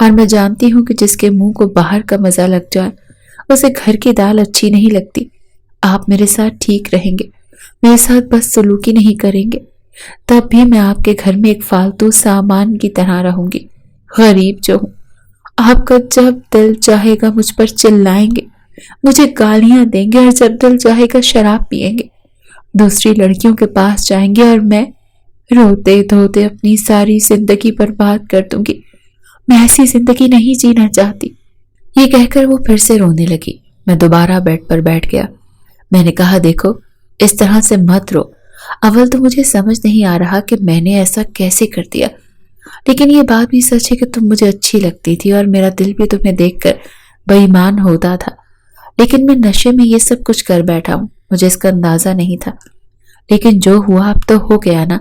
اور میں جانتی ہوں کہ جس کے منہ کو باہر کا مزہ لگ جائے اسے گھر کی دال اچھی نہیں لگتی۔ آپ میرے ساتھ ٹھیک رہیں گے، میرے ساتھ بس سلوکی نہیں کریں گے، تب بھی میں آپ کے گھر میں ایک فالتو سامان کی طرح رہوں گی، غریب جو ہوں۔ آپ کا جب دل چاہے گا مجھ پر چلائیں گے، مجھے گالیاں دیں گے، اور جب دل چاہے گا شراب پیئیں گے، دوسری لڑکیوں کے پاس جائیں گے، اور میں روتے دھوتے اپنی ساری زندگی برباد کر دوں گی۔ میں ایسی زندگی نہیں جینا چاہتی۔ یہ کہہ کر وہ پھر سے رونے لگی۔ میں دوبارہ بیڈ پر بیٹھ گیا۔ میں نے کہا دیکھو اس طرح سے مت رو، اول تو مجھے سمجھ نہیں آ رہا کہ میں نے ایسا کیسے کر دیا، لیکن یہ بات بھی سچ ہے کہ تم مجھے اچھی لگتی تھی اور میرا دل بھی تمہیں دیکھ کر بے ایمان ہوتا تھا، لیکن میں نشے میں یہ سب کچھ کر بیٹھا ہوں، مجھے اس کا اندازہ نہیں تھا، لیکن جو ہوا اب تو ہو گیا نا۔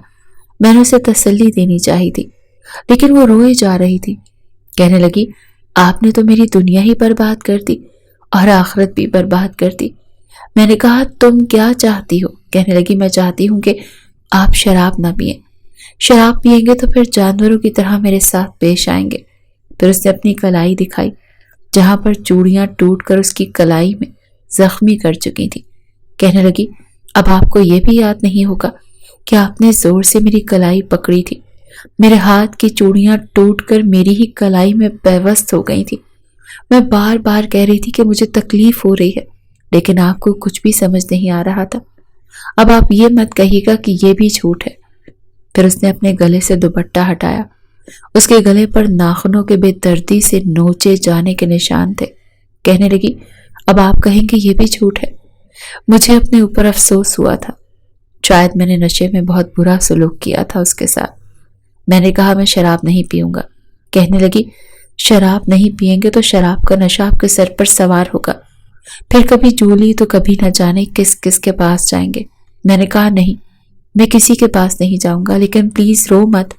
میں نے اسے تسلی دینی چاہی تھی، لیکن وہ روئے جا رہی تھی۔ کہنے لگی آپ نے تو میری دنیا ہی برباد کر دی اور آخرت بھی برباد کر دی۔ میں نے کہا تم کیا چاہتی ہو؟ کہنے لگی میں چاہتی ہوں کہ آپ شراب نہ پئیں، شراب پیئیں گے تو پھر جانوروں کی طرح میرے ساتھ پیش آئیں گے۔ پھر اس نے اپنی کلائی دکھائی جہاں پر چوڑیاں ٹوٹ کر اس کی کلائی میں زخمی کر چکی تھی۔ کہنے لگی اب آپ کو یہ بھی یاد نہیں ہوگا کہ آپ نے زور سے میری کلائی پکڑی تھی، میرے ہاتھ کی چوڑیاں ٹوٹ کر میری ہی کلائی میں پیوست ہو گئی تھی۔ میں بار بار کہہ رہی تھی کہ مجھے تکلیف ہو رہی ہے، لیکن آپ کو کچھ بھی سمجھ نہیں آ رہا تھا۔ اب آپ یہ مت کہیے گا کہ یہ بھی جھوٹ ہے۔ پھر اس نے اپنے گلے سے دوپٹہ ہٹایا۔ اس کے گلے پر ناخنوں کے بے دردی سے نوچے جانے کے نشان تھے۔ کہنے لگی اب آپ کہیں گے یہ بھی جھوٹ ہے۔ مجھے اپنے اوپر افسوس ہوا تھا، شاید میں نے نشے میں بہت برا سلوک کیا تھا اس کے ساتھ۔ میں نے کہا میں شراب نہیں پیوں گا۔ کہنے لگی شراب نہیں پئیں گے تو شراب کا نشہ آپ کے سر پر سوار ہوگا، پھر کبھی جولی تو کبھی نہ جانے کس کس کے پاس جائیں گے۔ میں نے کہا نہیں، میں کسی کے پاس نہیں جاؤں گا، لیکن پلیز رو مت۔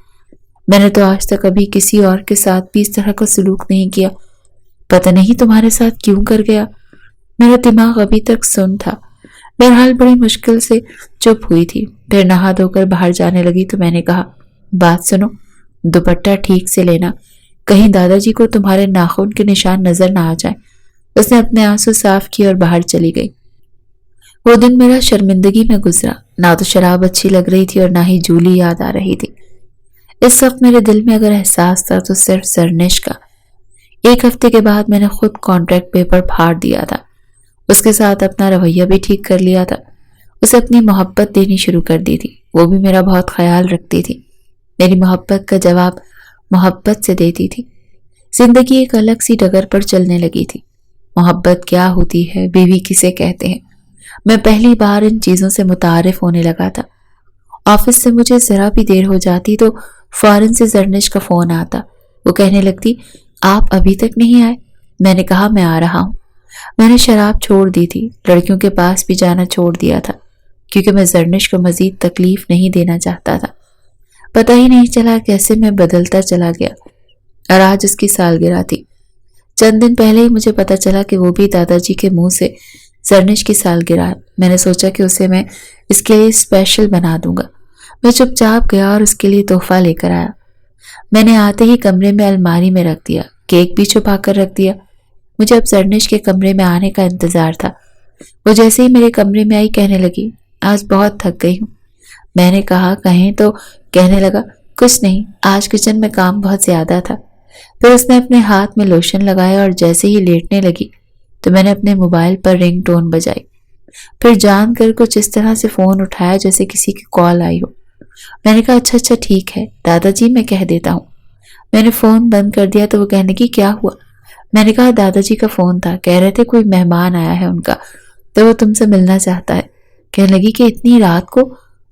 میں نے تو آج تک کبھی کسی اور کے ساتھ بھی اس طرح کا سلوک نہیں کیا، پتہ نہیں تمہارے ساتھ کیوں کر گیا۔ میرا دماغ ابھی تک سن تھا۔ بہرحال بڑی مشکل سے چپ ہوئی تھی، پھر نہا دھو کر باہر جانے لگی تو میں نے کہا بات سنو، دوپٹہ ٹھیک سے لینا، کہیں دادا جی کو تمہارے ناخن کے نشان نظر نہ آ جائیں۔ اس نے اپنے آنسو صاف کیے اور باہر چلی گئی۔ وہ دن میرا شرمندگی میں گزرا، نہ تو شراب اچھی لگ رہی تھی اور نہ ہی جولی یاد آ رہی تھی۔ اس وقت میرے دل میں اگر احساس تھا تو صرف زرنش کا۔ ایک ہفتے کے بعد میں نے خود کانٹریکٹ پیپر پھاڑ دیا تھا، اس کے ساتھ اپنا رویہ بھی ٹھیک کر لیا تھا، اسے اپنی محبت دینی شروع کر دی تھی، وہ بھی میرا بہت خیال رکھتی تھی، میری محبت کا جواب محبت سے دیتی تھی۔ زندگی ایک الگ سی ڈگر پر چلنے لگی تھی۔ محبت کیا ہوتی ہے، بیوی کسے کہتے ہیں، میں پہلی بار ان چیزوں سے متعارف ہونے لگا تھا۔ آفس سے مجھے ذرا بھی دیر ہو جاتی تو فوراً سے زرنش کا فون آتا، وہ کہنے لگتی آپ ابھی تک نہیں آئے؟ میں نے کہا میں آ رہا ہوں۔ میں نے شراب چھوڑ دی تھی، لڑکیوں کے پاس بھی جانا چھوڑ دیا تھا، کیونکہ میں زرنش کو مزید تکلیف نہیں دینا چاہتا تھا۔ پتہ ہی نہیں چلا کیسے میں بدلتا چلا گیا، اور آج اس کی سالگرہ تھی۔ چند دن پہلے ہی مجھے پتا چلا کہ وہ بھی دادا جی کے منہ سے زرنش کی سالگرہ ہے۔ میں نے سوچا کہ اسے میں اس کے لیے اسپیشل بنا دوں گا۔ میں چپ چاپ گیا اور اس کے لیے تحفہ لے کر آیا۔ میں نے آتے ہی کمرے میں الماری میں رکھ دیا، کیک بھی چھپا کر رکھ دیا۔ مجھے اب زرنش کے کمرے میں آنے کا انتظار تھا۔ وہ جیسے ہی میرے کمرے میں آئی کہنے لگی آج بہت تھک گئی ہوں۔ میں نے کہا کہیں تو؟ کہنے لگا کچھ نہیں، آج کچن میں کام بہت زیادہ تھا۔ پھر اس نے اپنے ہاتھ میں لوشن لگایا اور جیسے ہی لیٹنے لگی تو میں نے اپنے موبائل پر رنگ ٹون بجائی، پھر جان کر کچھ اس طرح سے فون اٹھایا جیسے کسی کی کال آئی ہو۔ میں نے کہا اچھا ٹھیک ہے دادا جی، میں کہہ دیتا ہوں۔ میں نے فون بند کر دیا تو وہ کہنے کی کیا ہوا؟ میں نے کہا دادا جی کا فون تھا، کہہ رہے تھے کوئی مہمان آیا ہے ان کا تو وہ تم سے ملنا چاہتا ہے۔ کہنے لگی کہ اتنی رات کو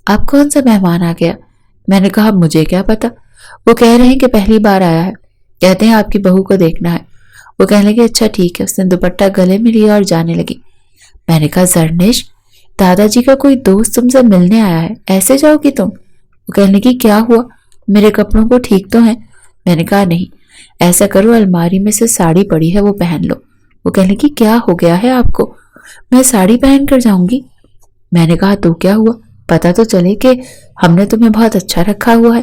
آپ کون سا مہمان آ گیا؟ میں نے کہا مجھے کیا پتا، وہ کہہ رہے ہیں کہ پہلی بار آیا ہے، کہتے ہیں آپ کی بہو کو دیکھنا ہے۔ وہ کہنے لگے اچھا ٹھیک ہے۔ اس نے دوپٹہ گلے میں لیا اور جانے لگی۔ میں نے کہا زرنش، دادا جی کا کوئی دوست تم سے ملنے آیا ہے، ایسے جاؤ گی تم؟ وہ کہنے لگی کیا ہوا، میرے کپڑوں کو ٹھیک تو ہیں؟ میں نے کہا نہیں، ایسا کرو الماری میں سے ساڑی پڑی ہے وہ پہن لو۔ وہ کہنے لگی کیا ہو گیا ہے آپ کو، میں ساڑی پہن کر جاؤں گی؟ میں نے کہا تو کیا ہوا، پتا تو چلے کہ ہم نے تمہیں بہت اچھا رکھا ہوا ہے۔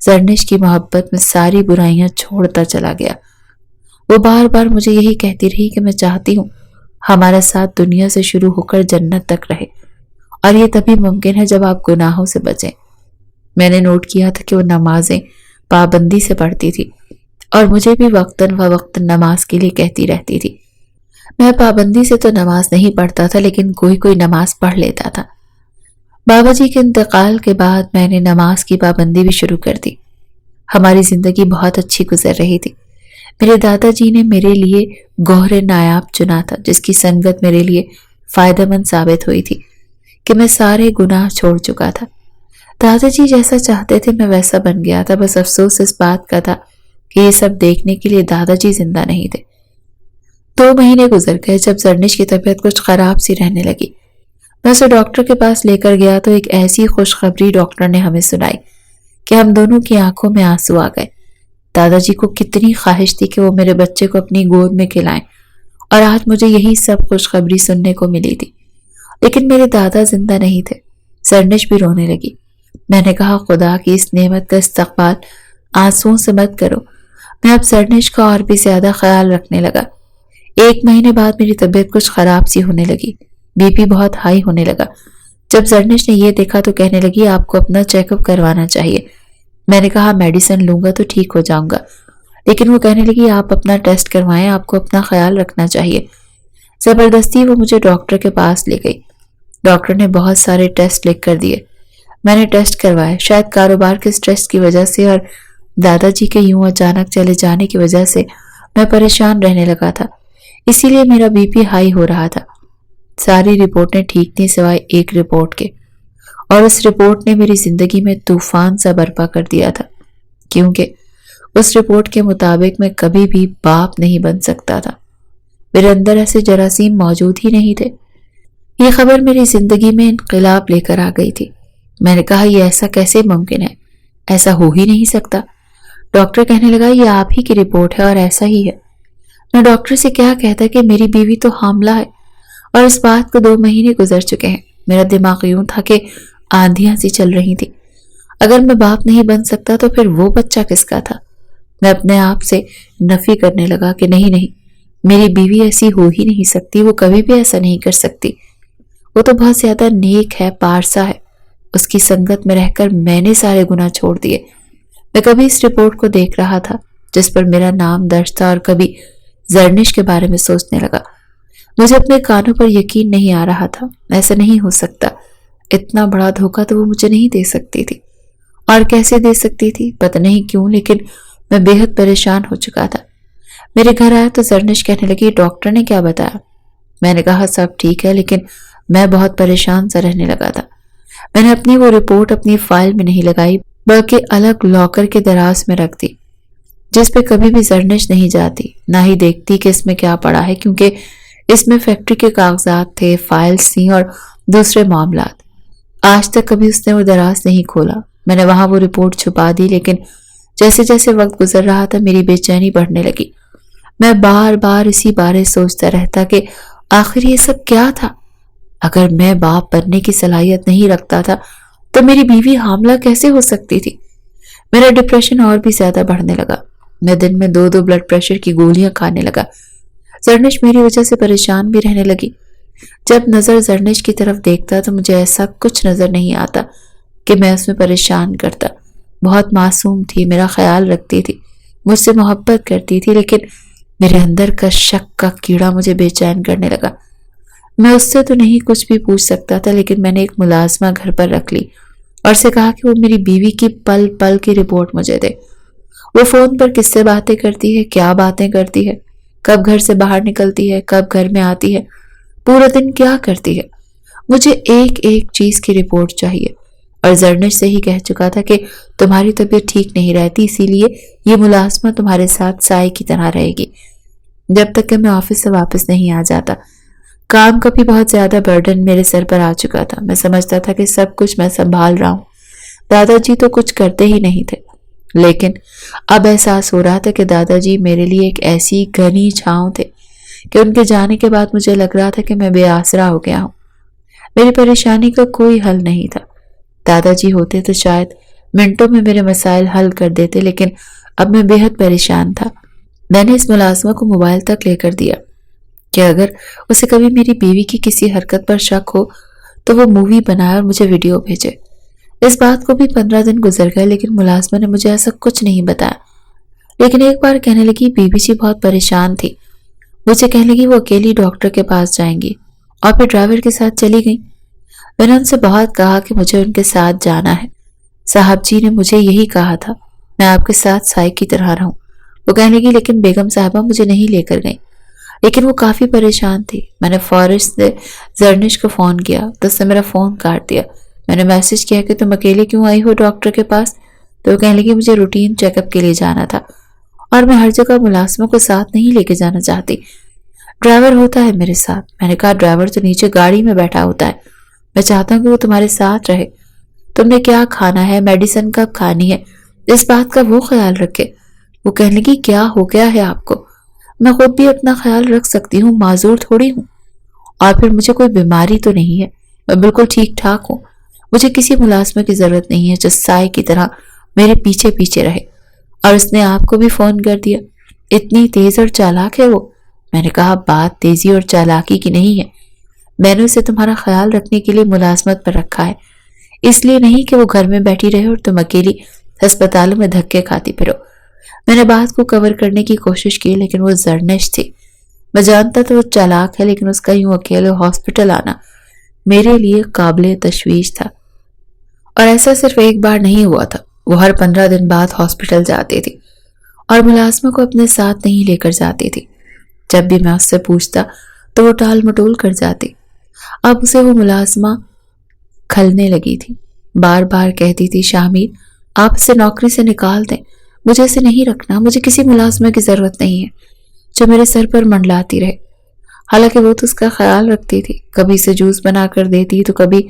زرنش کی محبت میں ساری برائیاں چھوڑتا چلا گیا۔ وہ بار بار مجھے یہی کہتی رہی کہ میں چاہتی ہوں ہمارا ساتھ دنیا سے شروع ہو کر جنت تک رہے، اور یہ تبھی ممکن ہے جب آپ گناہوں سے بچیں۔ میں نے نوٹ کیا تھا کہ وہ نمازیں پابندی سے پڑھتی تھی اور مجھے بھی وقتاً فوقتاً نماز کے لیے کہتی رہتی تھی۔ میں پابندی سے تو نماز نہیں پڑھتا تھا، لیکن کوئی نماز پڑھ لیتا تھا۔ بابا جی کے انتقال کے بعد میں نے نماز کی پابندی بھی شروع کر دی۔ ہماری زندگی بہت اچھی گزر رہی تھی۔ میرے دادا جی نے میرے لیے گوہر نایاب چنا تھا، جس کی سنگت میرے لیے فائدہ مند ثابت ہوئی تھی کہ میں سارے گناہ چھوڑ چکا تھا۔ دادا جی جیسا چاہتے تھے میں ویسا بن گیا تھا، بس افسوس اس بات کا تھا کہ یہ سب دیکھنے کے لیے دادا جی زندہ نہیں تھے۔ 2 مہینے گزر گئے جب زرنش کی طبیعت کچھ خراب سی رہنے لگی۔ میں اسے ڈاکٹر کے پاس لے کر گیا تو ایک ایسی خوشخبری ڈاکٹر نے ہمیں سنائی کہ ہم دونوں کی آنکھوں میں آنسو آ گئے۔ دادا جی کو کتنی خواہش تھی کہ وہ میرے بچے کو اپنی گود میں کھلائیں، اور آج مجھے یہی سب خوشخبری سننے کو ملی تھی۔ لیکن میرے دادا زندہ نہیں تھے۔ زرنش بھی رونے لگی۔ میں نے کہا خدا کی اس نعمت کا استقبال آنسوؤں سے مت کرو۔ میں اب زرنش کا اور بھی زیادہ خیال رکھنے لگا۔ 1 مہینے بعد میری طبیعت کچھ خراب سی ہونے لگی۔ بی پی بہت ہائی ہونے لگا۔ جب زرنش نے یہ دیکھا تو کہنے لگی آپ کو اپنا چیک اپ کروانا چاہیے۔ میں نے کہا میڈیسن لوں گا تو ٹھیک ہو جاؤں گا، لیکن وہ کہنے لگی آپ اپنا ٹیسٹ کروائیں، آپ کو اپنا خیال رکھنا چاہیے۔ زبردستی وہ مجھے ڈاکٹر کے پاس لے گئی۔ ڈاکٹر نے بہت سارے ٹیسٹ لکھ کر دیے۔ میں نے ٹیسٹ کروائے۔ شاید کاروبار کے سٹریس کی وجہ سے اور دادا جی کے یوں اچانک چلے جانے کی وجہ سے میں پریشان رہنے لگا تھا، اسی لیے میرا بی پی ہائی ہو رہا تھا۔ ساری رپورٹیں ٹھیک تھیں سوائے ایک رپورٹ کے، اور اس رپورٹ نے میری زندگی میں طوفان سا برپا کر دیا تھا، کیونکہ اس رپورٹ کے مطابق میں کبھی بھی باپ نہیں بن سکتا تھا۔ میرے اندر ایسے جراثیم موجود ہی نہیں تھے۔ یہ خبر میری زندگی میں انقلاب لے کر آ گئی تھی۔ میں نے کہا یہ ایسا کیسے ممکن ہے؟ ایسا ہو ہی نہیں سکتا۔ ڈاکٹر کہنے لگا یہ آپ ہی کی رپورٹ ہے اور ایسا ہی ہے۔ میں ڈاکٹر سے کیا کہتا کہ میری بیوی تو حاملہ ہے، اور اس بات کو 2 مہینے گزر چکے ہیں۔ میرا دماغ یوں تھا کہ آندھیاں سی چل رہی تھی۔ اگر میں باپ نہیں بن سکتا تو پھر وہ بچہ کس کا تھا؟ میں اپنے آپ سے نفی کرنے لگا کہ نہیں، میری بیوی ایسی ہو ہی نہیں سکتی، وہ کبھی بھی ایسا نہیں کر سکتی۔ وہ تو بہت زیادہ نیک ہے، پارسا ہے۔ اس کی سنگت میں رہ کر میں نے سارے گناہ چھوڑ دیے۔ میں کبھی اس رپورٹ کو دیکھ رہا تھا جس پر میرا نام درج تھا، اور کبھی زرنش کے بارے میں سوچنے لگا۔ مجھے اپنے کانوں پر یقین نہیں آ رہا تھا۔ ایسا نہیں ہو سکتا۔ اتنا بڑا دھوکہ تو وہ مجھے نہیں دے سکتی تھی، اور کیسے دے سکتی تھی پتہ نہیں کیوں، لیکن میں بے حد پریشان ہو چکا تھا۔ میرے گھر آیا تو زرنش کہنے لگی ڈاکٹر نے کیا بتایا؟ میں نے کہا سب ٹھیک ہے، لیکن میں بہت پریشان سا رہنے لگا تھا۔ میں نے اپنی وہ رپورٹ اپنی فائل میں نہیں لگائی، بلکہ الگ لاکر کے دراز میں رکھ دی، جس پہ کبھی بھی زرنش نہیں جاتی، نہ ہی دیکھتی کہ اس میں کیا پڑا ہے، کیونکہ اس میں فیکٹری کے کاغذات تھے، فائلز تھیں اور دوسرے معاملات۔ آج تک کبھی اس نے وہ دراز نہیں کھولا۔ میں نے وہاں وہ رپورٹ چھپا دی، لیکن جیسے جیسے وقت گزر رہا تھا میری بے چینی بڑھنے لگی۔ میں بار بار اسی بارے سوچتا رہتا کہ آخر یہ سب کیا تھا؟ اگر میں باپ بننے کی صلاحیت نہیں رکھتا تھا تو میری بیوی حاملہ کیسے ہو سکتی تھی؟ میرا ڈپریشن اور بھی زیادہ بڑھنے لگا۔ میں دن میں 2 بلڈ پریشر کی گولیاں کھانے لگا۔ زرنش میری وجہ سے پریشان بھی رہنے لگی۔ جب نظر زرنش کی طرف دیکھتا تو مجھے ایسا کچھ نظر نہیں آتا کہ میں اس میں پریشان کرتا۔ بہت معصوم تھی، میرا خیال رکھتی تھی، مجھ سے محبت کرتی تھی، لیکن میرے اندر کا شک کا کیڑا مجھے بے چین کرنے لگا۔ میں اس سے تو نہیں کچھ بھی پوچھ سکتا تھا، لیکن میں نے ایک ملازمہ گھر پر رکھ لی اور اسے کہا کہ وہ میری بیوی کی پل پل کی رپورٹ مجھے دے۔ وہ فون پر کس سے باتیں کرتی ہے، کیا باتیں کرتی ہے، کب گھر سے باہر نکلتی ہے، کب گھر میں آتی ہے، پورا دن کیا کرتی ہے، مجھے ایک ایک چیز کی رپورٹ چاہیے۔ اور زرنش سے ہی کہہ چکا تھا کہ تمہاری طبیعت ٹھیک نہیں رہتی، اسی لیے یہ ملازمہ تمہارے ساتھ سائے کی طرح رہے گی جب تک کہ میں آفس سے واپس نہیں آ جاتا۔ کام کا بھی بہت زیادہ برڈن میرے سر پر آ چکا تھا۔ میں سمجھتا تھا کہ سب کچھ میں سنبھال رہا ہوں، دادا جی تو کچھ کرتے ہی نہیں تھے، لیکن اب احساس ہو رہا تھا کہ دادا جی میرے لیے ایک ایسی گھنی چھاؤں تھے کہ ان کے جانے کے بعد مجھے لگ رہا تھا کہ میں بے آسرا ہو گیا ہوں۔ میری پریشانی کا کوئی حل نہیں تھا۔ دادا جی ہوتے تو شاید منٹوں میں میرے مسائل حل کر دیتے، لیکن اب میں بے حد پریشان تھا۔ میں نے اس ملازمہ کو موبائل تک لے کر دیا کہ اگر اسے کبھی میری بیوی کی کسی حرکت پر شک ہو تو وہ مووی بنائے اور مجھے ویڈیو بھیجے۔ اس بات کو بھی 15 دن گزر گئے، لیکن ملازمہ نے مجھے ایسا کچھ نہیں بتایا۔ لیکن ایک بار کہنے لگی بیوی جی بہت پریشان تھی، مجھے کہنے لگی وہ اکیلی ڈاکٹر کے پاس جائیں گی، اور پھر ڈرائیور کے ساتھ چلی گئی۔ میں نے ان سے بہت کہا کہ مجھے ان کے ساتھ جانا ہے، صاحب جی نے مجھے یہی کہا تھا میں آپ کے ساتھ سائے کی طرح رہوں۔ وہ کہنے لگی لیکن بیگم صاحبہ مجھے نہیں لے کر گئی، لیکن وہ کافی پریشان تھی۔ میں نے فوراً سے زرنش کو فون کیا تو اس نے میرا فون کاٹ دیا۔ میں نے میسج کیا کہ تم اکیلے کیوں آئی ہو ڈاکٹر کے پاس؟ تو وہ کہنے لگی مجھے روٹین چیک اپ کے لیے جانا تھا، اور میں ہر جگہ ملازموں کو ساتھ نہیں لے کے جانا چاہتی، ڈرائیور ہوتا ہے میرے ساتھ۔ میں نے کہا ڈرائیور تو نیچے گاڑی میں بیٹھا ہوتا ہے، میں چاہتا ہوں کہ وہ تمہارے ساتھ رہے، تم نے کیا کھانا ہے، میڈیسن کب کھانی ہے، اس بات کا وہ خیال رکھے۔ وہ کہنے لگی کیا ہو گیا ہے آپ کو؟ میں خود بھی اپنا خیال رکھ سکتی ہوں، معذور تھوڑی ہوں، اور پھر مجھے کوئی بیماری تو نہیں ہے، میں بالکل ٹھیک ٹھاک ہوں۔ مجھے کسی ملازمہ کی ضرورت نہیں ہے جو سائے کی طرح میرے پیچھے پیچھے رہے۔ اور اس نے آپ کو بھی فون کر دیا، اتنی تیز اور چالاک ہے وہ؟ میں نے کہا بات تیزی اور چالاکی کی نہیں ہے، میں نے اسے تمہارا خیال رکھنے کے لیے ملازمت پر رکھا ہے، اس لیے نہیں کہ وہ گھر میں بیٹھی رہے اور تم اکیلی ہسپتالوں میں دھکے کھاتی پھرو۔ میں نے بات کو کور کرنے کی کوشش کی، لیکن وہ زرنش تھی۔ میں جانتا تو وہ چالاک ہے، لیکن اس کا یوں اکیلے ہاسپٹل آنا میرے لیے قابل تشویش تھا۔ اور ایسا صرف ایک بار نہیں ہوا تھا، وہ ہر 15 دن بعد ہاسپٹل جاتی تھی اور ملازمہ کو اپنے ساتھ نہیں لے کر جاتی تھی۔ جب بھی میں اس سے پوچھتا تو وہ ٹال مٹول کر جاتی۔ اب اسے وہ ملازمہ کھلنے لگی تھی، بار بار کہتی تھی شامیر آپ اسے نوکری سے نکال دیں، مجھے اسے نہیں رکھنا، مجھے کسی ملازمہ کی ضرورت نہیں ہے جو میرے سر پر منڈلاتی رہے۔ حالانکہ وہ تو اس کا خیال رکھتی تھی، کبھی اسے جوس بنا کر دیتی تو کبھی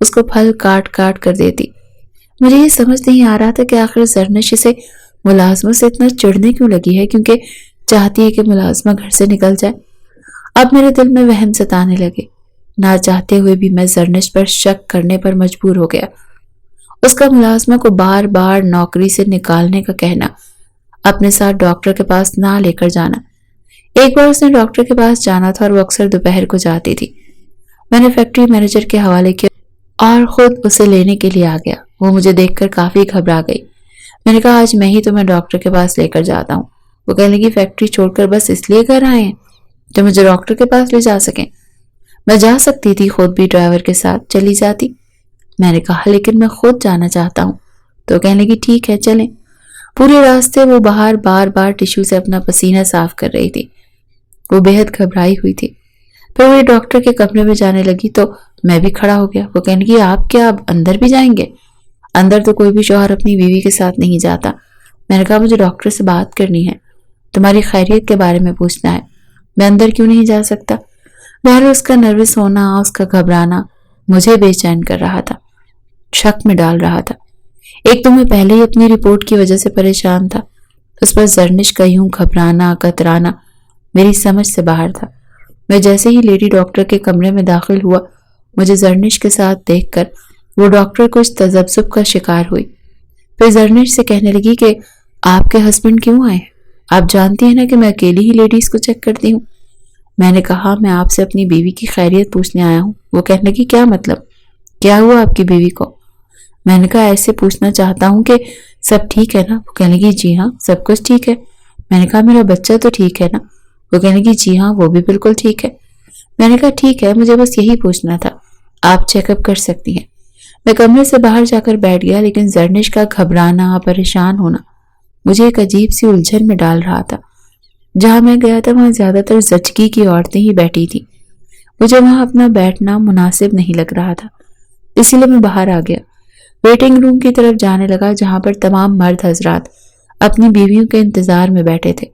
اس کو پھل کاٹ کاٹ کر دیتی۔ مجھے یہ سمجھ نہیں آ رہا تھا کہ آخر زرنش اسے ملازموں سے اتنا چڑھنے کیوں لگی ہے، کیونکہ چاہتی ہے کہ ملازمہ گھر سے نکل جائے۔ اب میرے دل میں وہم ستانے لگے، نہ چاہتے ہوئے بھی میں زرنش پر شک کرنے پر مجبور ہو گیا۔ اس کا ملازمہ کو بار بار نوکری سے نکالنے کا کہنا، اپنے ساتھ ڈاکٹر کے پاس نہ لے کر جانا۔ ایک بار اس نے ڈاکٹر کے پاس جانا تھا اور وہ اکثر دوپہر کو جاتی تھی۔ میں نے فیکٹری مینیجر کے حوالے کیا اور خود اسے لینے کے لیے آ گیا۔ وہ مجھے دیکھ کر کافی گھبرا گئی۔ میں نے کہا آج میں ہی تمہیں ڈاکٹر کے پاس لے کر جاتا ہوں۔ وہ کہنے لگی فیکٹری چھوڑ کر بس اس لیے گھر آئے ہیں جو مجھے ڈاکٹر کے پاس لے جا سکیں؟ میں جا سکتی تھی، خود بھی ڈرائیور کے ساتھ چلی جاتی۔ میں نے کہا لیکن میں خود جانا چاہتا ہوں۔ تو کہنے لگی ٹھیک ہے چلیں۔ پورے راستے وہ باہر بار بار ٹشو سے اپنا پسینہ صاف کر رہی تھی، وہ بے حد گھبرائی ہوئی تھی۔ پھر وہ ڈاکٹر کے کمرے میں جانے لگی تو میں بھی کھڑا ہو گیا۔ وہ کہنے لگی آپ کیا اب اندر بھی جائیں گے؟ اندر تو کوئی بھی شوہر اپنی بیوی کے ساتھ نہیں جاتا۔ میں نے کہا مجھے ڈاکٹر سے بات کرنی ہے، تمہاری خیریت کے بارے میں پوچھنا ہے، میں اندر کیوں نہیں جا سکتا؟ بہرحال اس کا نروس ہونا، اس کا گھبرانا مجھے بے چین کر رہا تھا، شک میں ڈال رہا تھا۔ ایک تو میں پہلے ہی اپنی رپورٹ کی وجہ سے پریشان تھا، اس پر زرنش کا یوں گھبرانا کترانا میری سمجھ سے باہر تھا۔ میں جیسے ہی لیڈی ڈاکٹر کے کمرے میں داخل ہوا، مجھے زرنش کے ساتھ دیکھ کر وہ ڈاکٹر کچھ تذبذب کا شکار ہوئی۔ پھر زرنش سے کہنے لگی کہ آپ کے ہسبینڈ کیوں آئے؟ آپ جانتی ہیں نا کہ میں اکیلی ہی لیڈیز کو چیک کرتی ہوں۔ میں نے کہا میں آپ سے اپنی بیوی کی خیریت پوچھنے آیا ہوں۔ وہ کہنے لگی کیا مطلب؟ کیا ہوا آپ کی بیوی کو؟ میں نے کہا ایسے پوچھنا چاہتا ہوں کہ سب ٹھیک ہے نا؟ وہ کہنے لگی جی ہاں سب کچھ ٹھیک ہے۔ میں نے کہا میرا بچہ تو ٹھیک ہے نا؟ وہ کہنے لگی جی ہاں وہ بھی بالکل ٹھیک ہے۔ میں نے کہا ٹھیک ہے، مجھے بس یہی پوچھنا تھا، آپ چیک اپ کر سکتی ہیں۔ میں کمرے سے باہر جا کر بیٹھ گیا، لیکن زرنش کا گھبرانا پریشان ہونا مجھے ایک عجیب سی الجھن میں ڈال رہا تھا۔ جہاں میں گیا تھا وہاں زیادہ تر زچگی کی عورتیں ہی بیٹھی تھیں، مجھے وہاں اپنا بیٹھنا مناسب نہیں لگ رہا تھا، اسی لیے میں باہر آ گیا، ویٹنگ روم کی طرف جانے لگا جہاں پر تمام مرد حضرات اپنی بیویوں کے انتظار میں بیٹھے تھے۔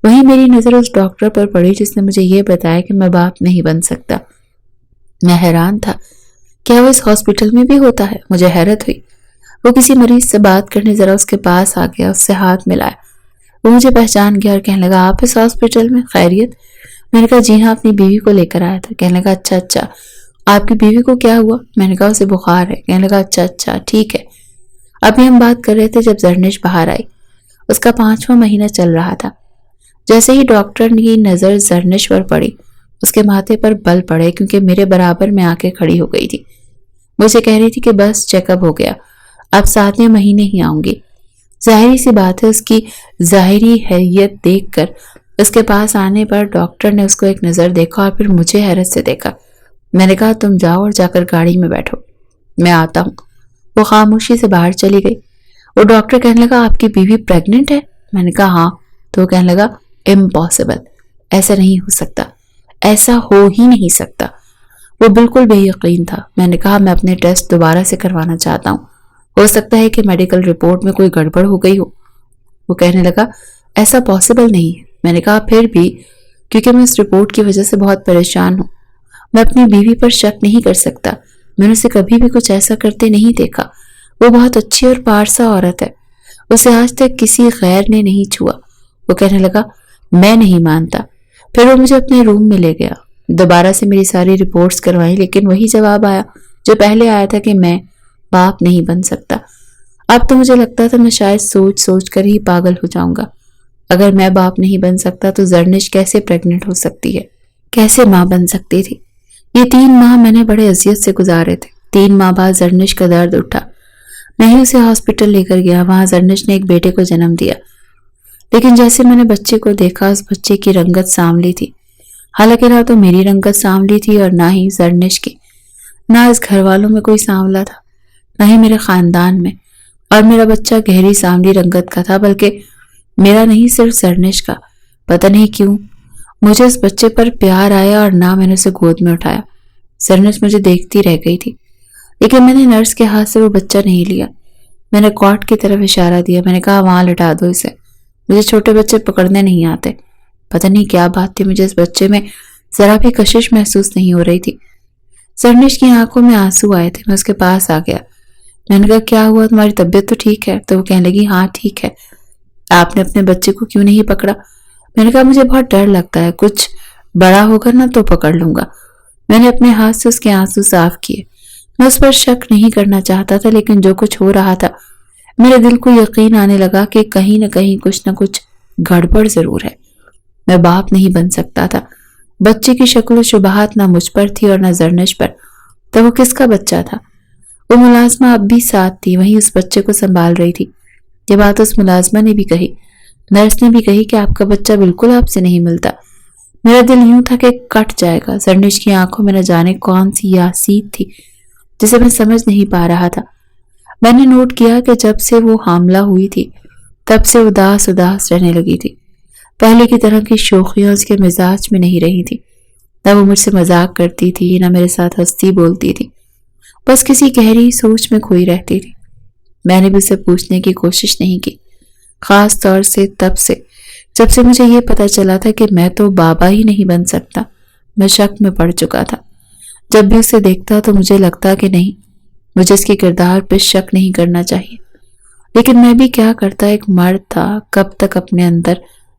وہیں میری نظر اس ڈاکٹر پر پڑی جس نے مجھے یہ بتایا کہ میں باپ نہیں بن سکتا۔ میں حیران تھا، کیا وہ اس ہاسپٹل میں بھی ہوتا ہے؟ مجھے حیرت ہوئی۔ وہ کسی مریض سے بات کرنے ذرا اس کے پاس آ گیا، اس سے ہاتھ ملایا، وہ مجھے پہچان گیا اور کہنے لگا آپ اس ہاسپٹل میں؟ خیریت؟ میں نے کہا جی ہاں اپنی بیوی کو لے کر آیا تھا۔ کہنے لگا اچھا آپ کی بیوی کو کیا ہوا؟ میں نے کہا اسے بخار ہے۔ کہنے لگا اچھا ٹھیک ہے، ابھی ہم بات کر رہے تھے جب زرنش باہر آئی. اس کا 5واں مہینہ چل رہا تھا. جیسے ہی ڈاکٹر کی نظر زرنش پر پڑی اس کے ماتھے پر بل پڑے کیونکہ میرے برابر میں آ کے کھڑی ہو گئی تھی. مجھے کہہ رہی تھی کہ بس چیک اپ ہو گیا, اب 7ویں مہینے ہی آؤں گی. ظاہری سی بات ہے اس کی ظاہری حیثیت دیکھ کر اس کے پاس آنے پر ڈاکٹر نے اس کو ایک نظر دیکھا اور پھر مجھے حیرت سے دیکھا. میں نے کہا تم جاؤ اور جا کر گاڑی میں بیٹھو, میں آتا ہوں. وہ خاموشی سے باہر چلی گئی. وہ ڈاکٹر کہنے لگا آپ کی بیوی پریگننٹ ہے؟ میں نے کہا ہاں. تو وہ کہنے لگا امپاسبل, ایسا نہیں ہو سکتا, ایسا ہو ہی نہیں سکتا. وہ بالکل بے یقین تھا. میں نے کہا میں اپنے ٹیسٹ دوبارہ سے کروانا چاہتا ہوں, ہو سکتا ہے کہ میڈیکل رپورٹ میں کوئی گڑبڑ ہو گئی ہو. وہ کہنے لگا ایسا پاسبل نہیں ہے. میں نے کہا پھر بھی, کیونکہ میں اس رپورٹ کی وجہ سے بہت پریشان ہوں. میں اپنی بیوی پر شک نہیں کر سکتا, میں نے اسے کبھی بھی کچھ ایسا کرتے نہیں دیکھا. وہ بہت اچھی اور پارسا عورت ہے, اسے آج تک کسی غیر نے نہیں چھوا. وہ کہنے لگا میں نہیں مانتا. پھر وہ مجھے اپنے روم میں لے گیا. دوبارہ سے میری ساری رپورٹس کروائیں لیکن وہی جواب آیا جو پہلے آیا تھا کہ میں باپ نہیں بن سکتا. اب تو مجھے لگتا تھا میں شاید سوچ سوچ کر ہی پاگل ہو جاؤں گا. اگر میں باپ نہیں بن سکتا تو زرنش کیسے پریگننٹ ہو سکتی ہے, کیسے ماں بن سکتی تھی؟ یہ 3 ماہ میں نے بڑے اذیت سے گزارے تھے. 3 ماہ بعد زرنش کا درد اٹھا. میں ہی اسے ہاسپٹل لے کر گیا. وہاں زرنش نے ایک بیٹے کو جنم دیا. لیکن جیسے میں نے بچے کو دیکھا اس بچے کی رنگت سانولی تھی. حالانکہ نہ تو میری رنگت سانولی تھی اور نہ ہی زرنش کی. نہ اس گھر والوں میں کوئی سانولا تھا, نہ ہی میرے خاندان میں. اور میرا بچہ گہری سانولی رنگت کا تھا, بلکہ میرا نہیں صرف زرنش کا. پتہ نہیں کیوں مجھے اس بچے پر پیار آیا اور نہ میں نے اسے گود میں اٹھایا. زرنش مجھے دیکھتی رہ گئی تھی لیکن میں نے نرس کے ہاتھ سے وہ بچہ نہیں لیا. میں نے کاٹ کی طرف اشارہ دیا. میں نے کہا وہاں لٹا دو اسے, مجھے چھوٹے بچے پکڑنے نہیں آتے. پتہ نہیں کیا بات تھی, مجھے اس بچے میں ذرا بھی کشش محسوس نہیں ہو رہی تھی. زرنش کی آنکھوں میں آنسو آئے تھے. میں اس کے پاس آ گیا. میں نے کہا کیا ہوا, تمہاری طبیعت تو ٹھیک ہے؟ تو وہ کہنے لگی ہاں ٹھیک ہے. آپ نے اپنے بچے کو کیوں نہیں پکڑا؟ میں نے کہا مجھے بہت ڈر لگتا ہے, کچھ بڑا ہوگا نا تو پکڑ لوں گا. میں نے اپنے ہاتھ سے اس کے آنسو صاف کیے. میں اس پر شک نہیں کرنا چاہتا تھا لیکن جو کچھ ہو رہا تھا میرے دل کو یقین آنے لگا کہ کہیں نہ کہیں کچھ نہ کچھ گڑبڑ ضرور ہے. میں باپ نہیں بن سکتا تھا. بچے کی شکل و شباہت نہ مجھ پر تھی اور نہ زرنش پر. تو وہ کس کا بچہ تھا؟ وہ ملازمہ اب بھی ساتھ تھی, وہیں اس بچے کو سنبھال رہی تھی. یہ بات اس ملازمہ نے بھی کہی, نرس نے بھی کہی کہ آپ کا بچہ بالکل آپ سے نہیں ملتا. میرا دل یوں تھا کہ کٹ جائے گا. زرنش کی آنکھوں میں نہ جانے کون سی یاسیت تھی جسے میں سمجھ نہیں پا رہا تھا. میں نے نوٹ کیا کہ جب سے وہ حاملہ ہوئی تھی تب سے اداس اداس رہنے لگی تھی. پہلے کی طرح کی شوخیاں اس کے مزاج میں نہیں رہی تھی. نہ وہ مجھ سے مذاق کرتی تھی نہ میرے ساتھ ہنستی بولتی تھی, بس کسی گہری سوچ میں کھوئی رہتی تھی. میں نے بھی اسے پوچھنے کی کوشش نہیں کی, خاص طور سے تب سے جب سے مجھے یہ پتا چلا تھا کہ میں تو بابا ہی نہیں بن سکتا. میں شک میں پڑ چکا تھا. جب بھی اسے دیکھتا تو مجھے لگتا کہ نہیں, مجھے اس کے کردار پہ شک نہیں کرنا چاہیے. لیکن میں بھی کیا کرتا, ایک مرد تھا, کب تک اپنے اندر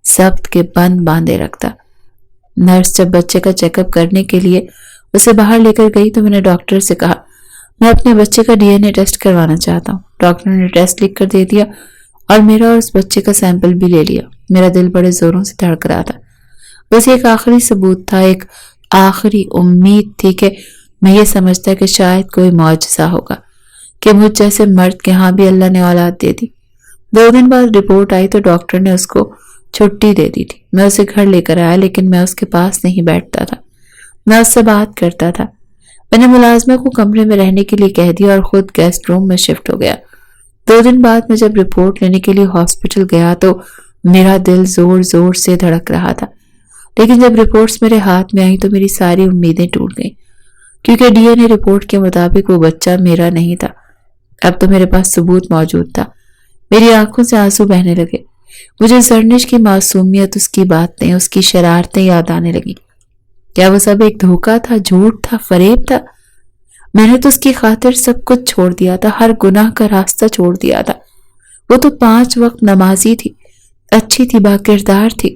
ضبط کے بند باندھے رکھتا. نرس جب بچے کا چیک اپ کرنے کے لیے اسے باہر لے کر گئی تو میں نے ڈاکٹر سے کہا میں اپنے بچے کا DNA ٹیسٹ کروانا چاہتا ہوں. ڈاکٹر نے ٹیسٹ لکھ کر دے دیا اور میرا اور اس بچے کا سیمپل بھی لے لیا. میرا دل بڑے زوروں سے دھڑک رہا تھا. بس ایک آخری ثبوت تھا, ایک آخری امید تھی کہ میں یہ سمجھتا کہ شاید کوئی معجزہ ہوگا کہ مجھ جیسے مرد کے ہاں بھی اللہ نے اولاد دے دی. 2 دن بعد رپورٹ آئی تو ڈاکٹر نے اس کو چھٹی دے دی تھی. میں اسے گھر لے کر آیا لیکن میں اس کے پاس نہیں بیٹھتا تھا, میں اس سے بات کرتا تھا. میں نے ملازمہ کو کمرے میں رہنے کے لیے کہہ دیا اور خود گیسٹ روم میں شفٹ ہو گیا. 2 دن بعد میں جب رپورٹ لینے کے لیے ہاسپٹل گیا تو میرا دل زور زور سے دھڑک رہا تھا. لیکن جب رپورٹس میرے ہاتھ میں آئیں تو میری ساری امیدیں ٹوٹ گئیں, کیونکہ DNA رپورٹ کے مطابق وہ بچہ میرا نہیں تھا. اب تو میرے پاس ثبوت موجود تھا. میری آنکھوں سے آنسو بہنے لگے. مجھے زرنش کی معصومیت, اس کی باتیں, اس کی شرارتیں یاد آنے لگیں. کیا وہ سب ایک دھوکہ تھا, جھوٹ تھا, فریب تھا؟ میں نے تو اس کی خاطر سب کچھ چھوڑ دیا تھا, ہر گناہ کا راستہ چھوڑ دیا تھا. وہ تو 5 وقت نمازی تھی, اچھی تھی, باکردار تھی.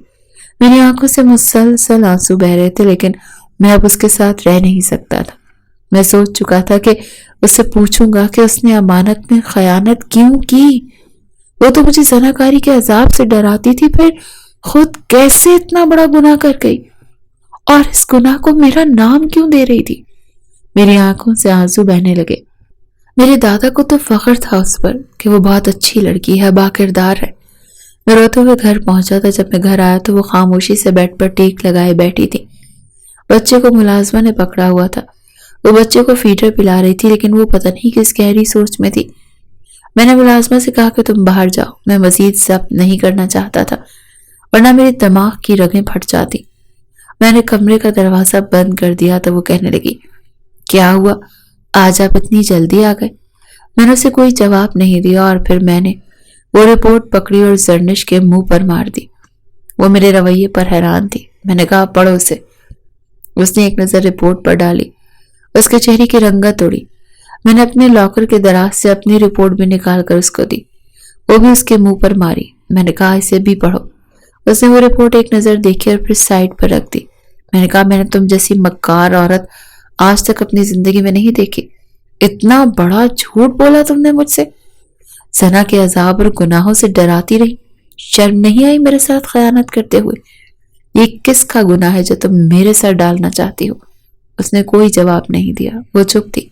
میری آنکھوں سے مسلسل آنسو بہ رہے تھے لیکن میں اب اس کے ساتھ رہ نہیں سکتا تھا. میں سوچ چکا تھا کہ اس سے پوچھوں گا کہ اس نے امانت میں خیانت کیوں کی. وہ تو مجھے زناکاری کے عذاب سے ڈراتی تھی، پھر خود کیسے اتنا بڑا گناہ کر گئی، اور اس گناہ کو میرا نام کیوں دے رہی تھی. میری آنکھوں سے آنسو بہنے لگے. میرے دادا کو تو فخر تھا اس پر کہ وہ بہت اچھی لڑکی ہے، باکردار ہے. میں روتے ہوئے گھر پہنچا تھا. جب میں گھر آیا تو وہ خاموشی سے بیڈ پر ٹیک لگائے بیٹھی تھی. بچے کو ملازمہ نے پکڑا ہوا تھا. وہ بچے کو فیڈر پلا رہی تھی، لیکن وہ پتہ نہیں کس گہری سوچ میں تھی. میں نے ملازمہ سے کہا کہ تم باہر جاؤ، میں مزید ضبط نہیں کرنا چاہتا تھا، ورنہ میرے دماغ کی رگیں پھٹ جاتی. میں نے کمرے کا دروازہ بند کر دیا تو وہ کہنے لگی، کیا ہوا، آج آپ اتنی جلدی آ گئے؟ میں نے اسے کوئی جواب نہیں دیا، اور پھر میں نے وہ رپورٹ پکڑی اور زرنش کے منہ پر مار دی. وہ میرے رویے پر حیران تھی. میں نے کہا، پڑھو اسے. اس نے ایک نظر رپورٹ پر ڈالی. اس کے چہرے کی رنگت اڑی. میں نے اپنے لاکر کے دراز سے اپنی رپورٹ بھی نکال کر اس کو دی. وہ بھی اس کے منہ پر ماری. میں نے کہا، اسے بھی پڑھو. اس نے وہ رپورٹ ایک نظر دیکھی اور پھر سائڈ پر رکھ دی. میں نے کہا، میں نے تم جیسی مکار عورت آج تک اپنی زندگی میں نہیں دیکھی. اتنا بڑا جھوٹ بولا تم نے مجھ سے. زنا کے عذاب اور گناہوں سے ڈراتی رہی. شرم نہیں آئی میرے ساتھ خیانت کرتے ہوئے؟ یہ کس کا گناہ ہے جو تم میرے سر ڈالنا چاہتی ہو؟ اس نے کوئی جواب نہیں دیا. وہ چپ تھی.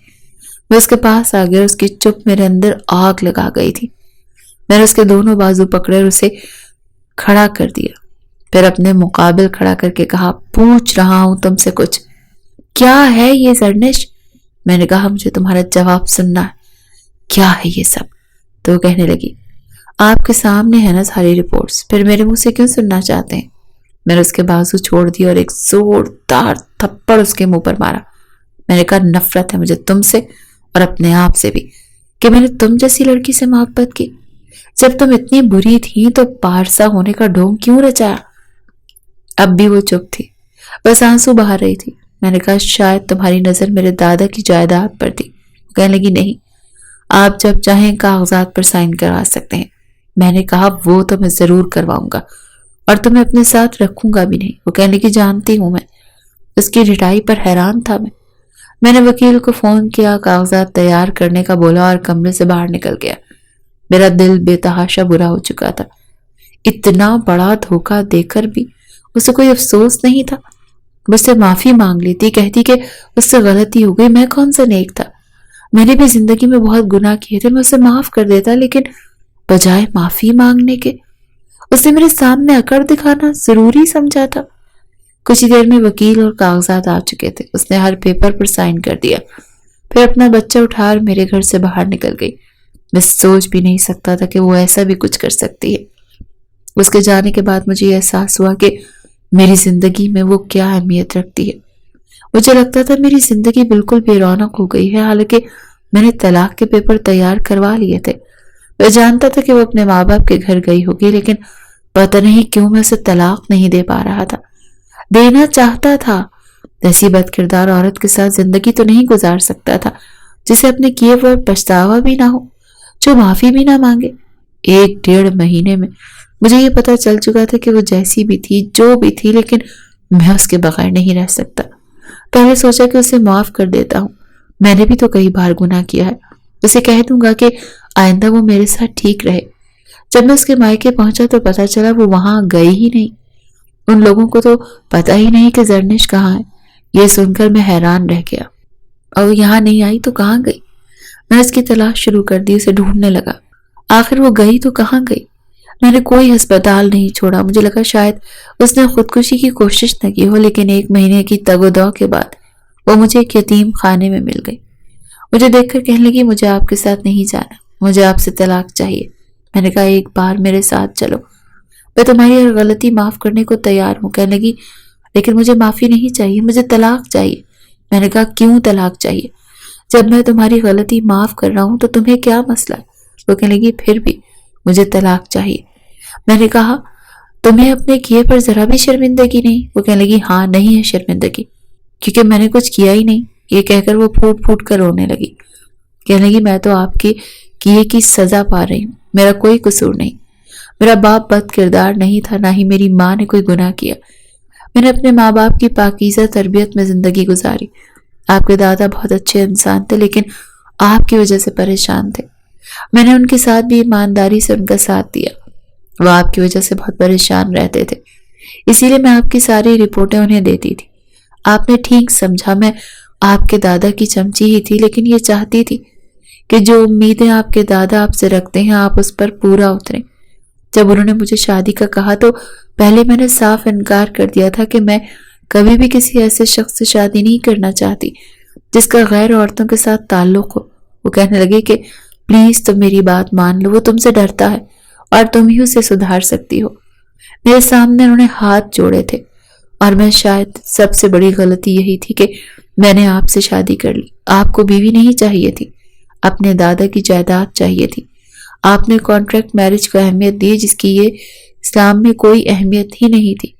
میں اس کے پاس آ گیا اور اس کی چپ میرے اندر آگ لگا گئی تھی. میں نے اس کے دونوں بازو پکڑے اور اسے کھڑا کر دیا. پھر اپنے مقابل کھڑا کر کے کہا، پوچھ رہا ہوں تم سے کچھ. کیا ہے یہ زرنش؟ میں نے کہا، مجھے تمہارا جواب سننا ہے. کیا ہے یہ سب؟ تو وہ کہنے لگی، آپ کے سامنے ہے نا ساری رپورٹس، پھر میرے منہ سے کیوں سننا چاہتے ہیں؟ میں نے اس کے بازو چھوڑ دیا اور ایک زوردار تھپڑ اس کے منہ پر مارا. میں نے کہا، نفرت ہے مجھے تم سے اور اپنے آپ سے بھی کہ میں نے تم جیسی لڑکی سے محبت کی. جب تم اتنی بری تھی تو پارسا ہونے کا ڈھونگ کیوں رچایا؟ اب بھی وہ چپ تھی، بس آنسو بہا رہی تھی. میں نے کہا، شاید تمہاری نظر میرے دادا کی جائیداد پر تھی. وہ کہنے لگی، نہیں، آپ جب چاہیں کاغذات پر سائن کروا سکتے ہیں. میں نے کہا، وہ تو میں ضرور کرواؤں گا اور تمہیں اپنے ساتھ رکھوں گا بھی نہیں. وہ کہنے لگی، جانتی ہوں میں. اس کی ڈٹائی پر حیران تھا میں نے وکیل کو فون کیا، کاغذات تیار کرنے کا بولا اور کمرے سے باہر نکل گیا. میرا دل بے تحاشا برا ہو چکا تھا. اتنا بڑا دھوکہ دے کر بھی اسے کوئی افسوس نہیں تھا. مجھ سے معافی مانگ لیتی، کہتی کہ اس سے غلطی ہو گئی. میں کون سا نیک تھا؟ میں نے بھی زندگی میں بہت گناہ کیے تھے. میں اسے معاف کر دیتا، لیکن بجائے معافی مانگنے کے اس نے میرے سامنے اکڑ دکھانا ضروری سمجھا تھا. کچھ ہی دیر میں وکیل اور کاغذات آ چکے تھے. اس نے ہر پیپر پر سائن کر دیا، پھر اپنا بچہ اٹھا اور میرے گھر سے باہر نکل گئی. میں سوچ بھی نہیں سکتا تھا کہ وہ ایسا بھی کچھ کر سکتی ہے. اس کے جانے کے بعد مجھے یہ احساس ہوا کہ میری زندگی میں وہ کیا اہمیت رکھتی ہے. مجھے لگتا تھا میری زندگی بالکل بے رونق ہو گئی ہے، حالانکہ میں نے طلاق کے پیپر تیار کروا لیے تھے. میں جانتا تھا کہ وہ اپنے ماں باپ کے گھر گئی ہوگی، لیکن پتہ نہیں کیوں میں اسے طلاق نہیں دے پا رہا تھا. دینا چاہتا تھا. ایسی بد کردار عورت کے ساتھ زندگی تو نہیں گزار سکتا تھا جسے اپنے کیے پر پچھتاوا بھی نہ ہو، جو معافی بھی نہ مانگے. 1.5 مہینے میں مجھے یہ پتہ چل چکا تھا کہ وہ جیسی بھی تھی، جو بھی تھی، لیکن میں اس کے بغیر نہیں رہ سکتا. پہلے سوچا کہ اسے معاف کر دیتا ہوں. میں نے بھی تو کئی بار گناہ کیا ہے. اسے کہہ دوں گا کہ آئندہ وہ میرے ساتھ ٹھیک رہے. جب میں اس کے مائکے پہنچا تو پتا چلا وہ وہاں گئی ہی نہیں. ان لوگوں کو تو پتا ہی نہیں کہ زرنش کہاں ہے. یہ سن کر میں حیران رہ گیا. اور یہاں نہیں آئی تو کہاں گئی؟ میں اس کی تلاش شروع کر دی، اسے ڈھونڈنے لگا. آخر وہ گئی تو کہاں گئی؟ میں نے کوئی ہسپتال نہیں چھوڑا. مجھے لگا شاید اس نے خودکشی کی کوشش نہ کی ہو، لیکن 1 مہینے کی تگ و دو کے بعد وہ مجھے ایک یتیم خانے میں مل گئی. مجھے دیکھ کر کہنے لگی، مجھے آپ کے ساتھ نہیں جانا، مجھے آپ سے طلاق چاہیے. میں نے کہا، ایک بار میرے ساتھ چلو، میں تمہاری ہر غلطی معاف کرنے کو تیار ہوں. کہنے لگی، لیکن مجھے معافی نہیں چاہیے، مجھے طلاق چاہیے. میں نے کہا، کیوں طلاق چاہیے؟ جب میں تمہاری غلطی معاف کر رہا ہوں تو تمہیں کیا مسئلہ؟ وہ کہنے لگی، پھر بھی مجھے طلاق چاہیے. میں نے کہا، تمہیں اپنے کیے پر ذرا بھی شرمندگی نہیں؟ وہ کہنے لگی، ہاں نہیں ہے شرمندگی، کیونکہ میں نے کچھ کیا ہی نہیں. یہ کہہ کر وہ پھوٹ پھوٹ کر رونے لگی. کہنے لگی، میں تو آپ کے کیے کی سزا پا رہی ہوں، میرا کوئی قصور نہیں. میرا باپ بد کردار نہیں تھا، نہ ہی میری ماں نے کوئی گناہ کیا. میں نے اپنے ماں باپ کی پاکیزہ تربیت میں زندگی گزاری. آپ کے دادا بہت اچھے انسان تھے، لیکن آپ کی وجہ سے پریشان تھے. میں نے ان کے ساتھ بھی ایمانداری سے ان کا ساتھ دیا. وہ آپ کی وجہ سے بہت پریشان رہتے تھے، اسی لیے میں آپ کی ساری رپورٹیں انہیں دیتی تھی. آپ نے ٹھیک سمجھا، میں آپ کے دادا کی چمچی ہی تھی، لیکن یہ چاہتی تھی کہ جو امیدیں آپ کے دادا آپ سے رکھتے ہیں آپ اس پر پورا اتریں. جب انہوں نے مجھے شادی کا کہا تو پہلے میں نے صاف انکار کر دیا تھا کہ میں کبھی بھی کسی ایسے شخص سے شادی نہیں کرنا چاہتی جس کا غیر عورتوں کے ساتھ تعلق ہو. وہ کہنے لگے کہ پلیز تم میری بات مان لو، وہ تم سے ڈرتا ہے اور تم ہی اسے سدھار سکتی ہو. میرے سامنے انہوں نے ہاتھ جوڑے تھے اور میں شاید سب سے بڑی غلطی یہی تھی کہ میں نے آپ سے شادی کر لی. آپ کو بیوی نہیں چاہیے تھی، اپنے دادا کی جائیداد چاہیے تھی. آپ نے کانٹریکٹ میرج کو اہمیت دی جس کی یہ اسلام میں کوئی اہمیت ہی نہیں تھی.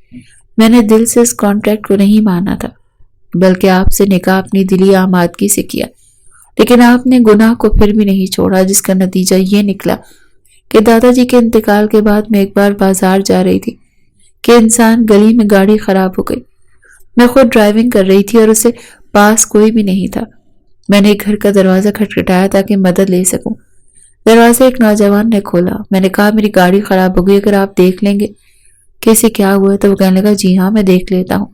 میں نے دل سے اس کانٹریکٹ کو نہیں مانا تھا، بلکہ آپ سے نکاح اپنی دلی آمادگی سے کیا. لیکن آپ نے گناہ کو پھر بھی نہیں چھوڑا، جس کا نتیجہ یہ نکلا کہ دادا جی کے انتقال کے بعد میں ایک بار بازار جا رہی تھی کہ انسان گلی میں گاڑی خراب ہو گئی. میں خود ڈرائیونگ کر رہی تھی اور اسے پاس کوئی بھی نہیں تھا. میں نے ایک گھر کا دروازہ کھٹکھٹایا تاکہ مدد لے سکوں. دروازے ایک نوجوان نے کھولا. میں نے کہا میری گاڑی خراب ہو گئی، اگر آپ دیکھ لیں گے کہ اسے کیا ہوا ہے. تو وہ کہنے لگا جی ہاں میں دیکھ لیتا ہوں.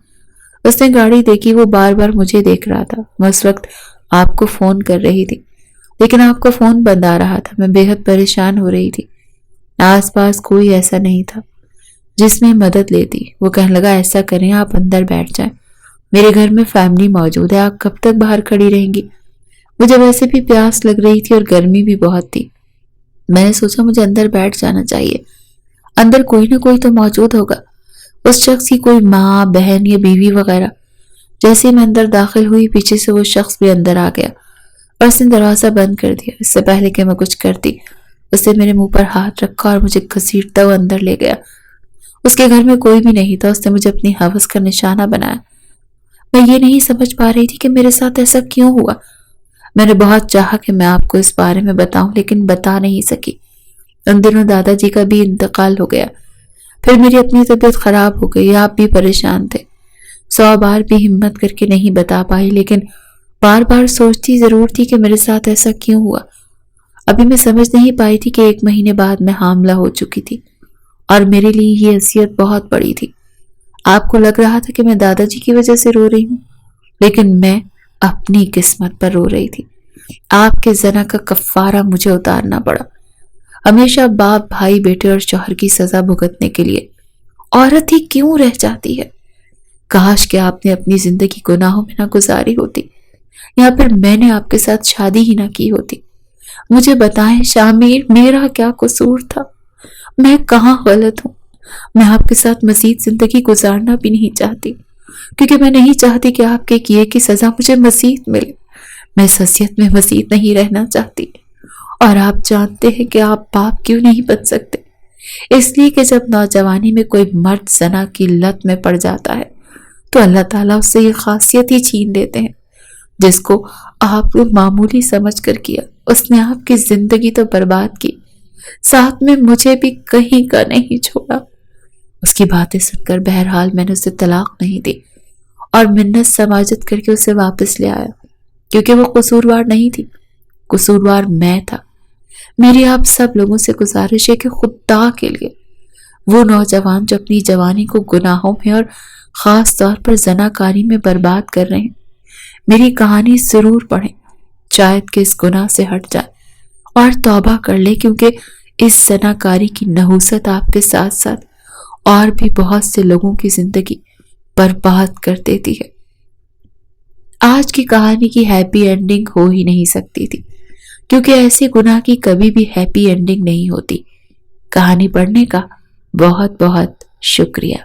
اس نے گاڑی دیکھی. وہ بار بار مجھے دیکھ رہا تھا. میں اس وقت آپ کو فون کر رہی تھی لیکن آپ کا فون بند آ رہا تھا. میں بے حد پریشان ہو رہی تھی. آس پاس کوئی ایسا نہیں تھا جس میں مدد لیتی. وہ کہنے لگا ایسا کریں آپ اندر بیٹھ جائیں، میرے گھر میں فیملی موجود ہے، آپ کب تک باہر کھڑی رہیں گی. مجھے ویسے بھی پیاس لگ رہی تھی اور گرمی بھی بہت تھی. میں نے سوچا مجھے اندر بیٹھ جانا چاہیے، اندر کوئی نہ کوئی تو موجود ہوگا، اس شخص کی کوئی ماں، بہن یا بیوی وغیرہ. جیسے میں اندر داخل ہوئی پیچھے سے وہ شخص بھی اندر آ گیا اور اس نے دروازہ بند کر دیا. اس سے پہلے کہ میں کچھ کرتی اس نے میرے منہ پر ہاتھ رکھا اور مجھے گھسیٹتا ہوا اندر لے گیا. اس کے گھر میں کوئی بھی نہیں تھا. اس نے مجھے اپنی ہوس کا نشانہ بنایا. میں یہ نہیں سمجھ پا رہی تھی کہ میرے ساتھ ایسا کیوں ہوا. میں نے بہت چاہا کہ میں آپ کو اس بارے میں بتاؤں لیکن بتا نہیں سکی. ان دنوں دادا جی کا بھی انتقال ہو گیا. پھر میری اپنی طبیعت خراب ہو گئی. آپ بھی پریشان تھے. 100 بار بھی ہمت کر کے نہیں بتا پائی لیکن بار بار سوچتی ضرور تھی کہ میرے ساتھ ایسا کیوں ہوا. ابھی میں سمجھ نہیں پائی تھی کہ 1 مہینے بعد میں حاملہ ہو چکی تھی اور میرے لیے یہ اذیت بہت بڑی تھی. آپ کو لگ رہا تھا کہ میں دادا جی کی وجہ سے رو رہی ہوں لیکن میں اپنی قسمت پر رو رہی تھی. آپ کے زنا کا کفارہ مجھے اتارنا پڑا. ہمیشہ باپ، بھائی، بیٹے اور شوہر کی سزا بھگتنے کے لیے عورت ہی کیوں رہ جاتی ہے. کاش کہ آپ نے اپنی زندگی گناہوں میں نہ گزاری ہوتی یا پھر میں نے آپ کے ساتھ شادی ہی نہ کی ہوتی. مجھے بتائیں شامیر، میرا کیا قصور تھا؟ میں کہاں غلط ہوں؟ میں آپ کے ساتھ مزید زندگی گزارنا بھی نہیں چاہتی کیونکہ میں نہیں چاہتی کہ آپ کے کیے کی سزا مجھے مزید ملے. میں اس حیثیت میں مزید نہیں رہنا چاہتی. اور آپ جانتے ہیں کہ آپ باپ کیوں نہیں بن سکتے؟ اس لیے کہ جب نوجوانی میں کوئی مرد زنا کی لت میں پڑ جاتا ہے تو اللہ تعالیٰ اس سے یہ خاصیت ہی چھین لیتے ہیں جس کو آپ معمولی سمجھ کر کیا. اس نے آپ کی زندگی تو برباد کی، ساتھ میں مجھے بھی کہیں کا نہیں چھوڑا. اس کی باتیں سن کر بہرحال میں نے اسے طلاق نہیں دی اور منت سماجت کر کے اسے واپس لے آیا کیونکہ وہ قصوروار نہیں تھی، قصوروار میں تھا. میری آپ سب لوگوں سے گزارش ہے کہ خدا کے لیے وہ نوجوان جو اپنی جوانی کو گناہوں میں اور خاص طور پر زناکاری میں برباد کر رہے ہیں میری کہانی ضرور پڑھیں، شاید کہ اس گناہ سے ہٹ جائے اور توبہ کر لے کیونکہ اس زناکاری کی نحوست آپ کے ساتھ ساتھ اور بھی بہت سے لوگوں کی زندگی برباد کر دیتی ہے. آج کی کہانی کی ہیپی اینڈنگ ہو ہی نہیں سکتی تھی کیونکہ ایسی گناہ کی کبھی بھی ہیپی اینڈنگ نہیں ہوتی. کہانی پڑھنے کا بہت بہت شکریہ.